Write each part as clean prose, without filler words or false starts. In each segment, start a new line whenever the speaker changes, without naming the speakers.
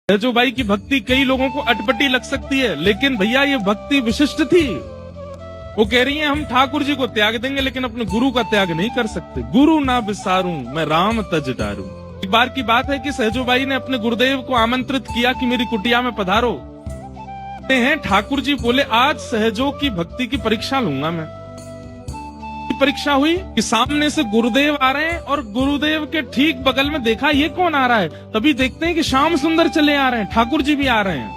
Sahajo by की भक्ति कई लोगों को अटपटी लग सकती है, लेकिन भैया ये भक्ति विशिष्ट थी। वो कह रही है हम ठाकुर जी को त्याग देंगे लेकिन अपने गुरु का त्याग नहीं कर सकते। गुरु ना विसारूं मैं राम तज डारूं। एक बार की बात है कि सहजो बाई ने अपने गुरुदेव को आमंत्रित किया कि मेरी कुटिया में पधारो। ठाकुर जी बोले आज सहजो की भक्ति की परीक्षा लूंगा मैं। परीक्षा हुई कि सामने से गुरुदेव आ रहे हैं और गुरुदेव के ठीक बगल में देखा ये कौन आ रहा है, तभी देखते हैं कि श्याम सुंदर चले आ रहे हैं, ठाकुर जी भी आ रहे हैं।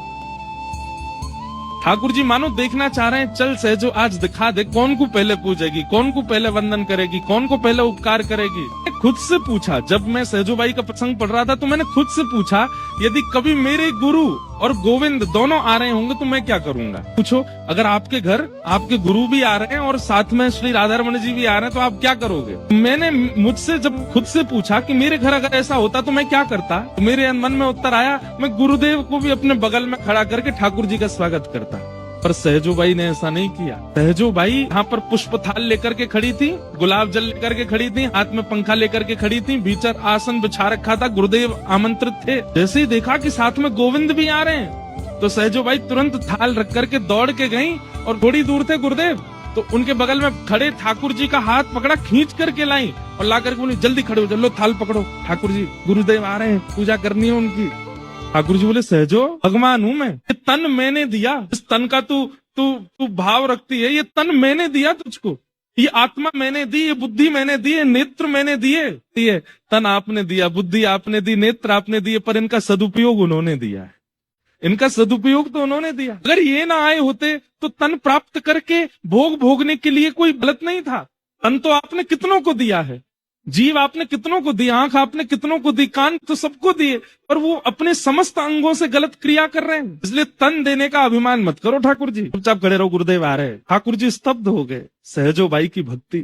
ठाकुर जी मानो देखना चाह रहे हैं, चल सहजो आज दिखा दे कौन को पहले पूजेगी, कौन को पहले वंदन करेगी, कौन को पहले उपकार करेगी। खुद से पूछा, जब मैं सहजो बाई का प्रसंग पढ़ रहा था तो मैंने खुद से पूछा यदि कभी मेरे गुरु और गोविंद दोनों आ रहे होंगे तो मैं क्या करूंगा। पूछो अगर आपके घर आपके गुरु भी आ रहे हैं और साथ में श्री राधारमण जी भी आ रहे हैं तो आप क्या करोगे। मैंने मुझसे जब खुद से पूछा कि मेरे घर अगर ऐसा होता तो मैं क्या करता, तो मेरे मन में उत्तर आया मैं गुरुदेव को भी अपने बगल में खड़ा करके ठाकुर जी का स्वागत करता। पर सहजो बाई ने ऐसा नहीं किया। सहजो बाई यहाँ पर पुष्प थाल लेकर के खड़ी थी, गुलाब जल लेकर के खड़ी थी, हाथ में पंखा लेकर के खड़ी थी, भीतर आसन बिछा रखा था, गुरुदेव आमंत्रित थे। जैसे ही देखा कि साथ में गोविंद भी आ रहे हैं तो सहजो बाई तुरंत थाल रख करके दौड़ के गई और थोड़ी दूर थे गुरुदेव तो उनके बगल में खड़े ठाकुर जी का हाथ पकड़ा, खींच करके लाई और ला करके बोली जल्दी खड़े हो, चलो थाल पकड़ो, ठाकुर जी गुरुदेव आ रहे हैं, पूजा करनी है उनकी। ठाकुर जी बोले सहजो भगवान हूं मैं, ये तन मैंने दिया, इस तन का तू भाव रखती है, ये तन मैंने दिया तुझको, ये आत्मा मैंने दी, ये बुद्धि मैंने दी, ये नेत्र मैंने दिए। तन आपने दिया, बुद्धि आपने दी, नेत्र आपने दिए, पर इनका सदुपयोग उन्होंने दिया है, इनका सदुपयोग तो उन्होंने दिया। अगर ये ना आए होते तो तन प्राप्त करके भोग भोगने के लिए कोई गलत नहीं था। तन तो आपने कितनों को दिया है, जीव आपने कितनों को दी, आंख आपने कितनों को दी, कान तो सबको दिए, पर वो अपने समस्त अंगों से गलत क्रिया कर रहे हैं। इसलिए तन देने का अभिमान मत करो ठाकुर जी, चुपचाप खड़े रहो, गुरुदेव आ रहे हैं। ठाकुर जी स्तब्ध हो गए। सहजो बाई की भक्ति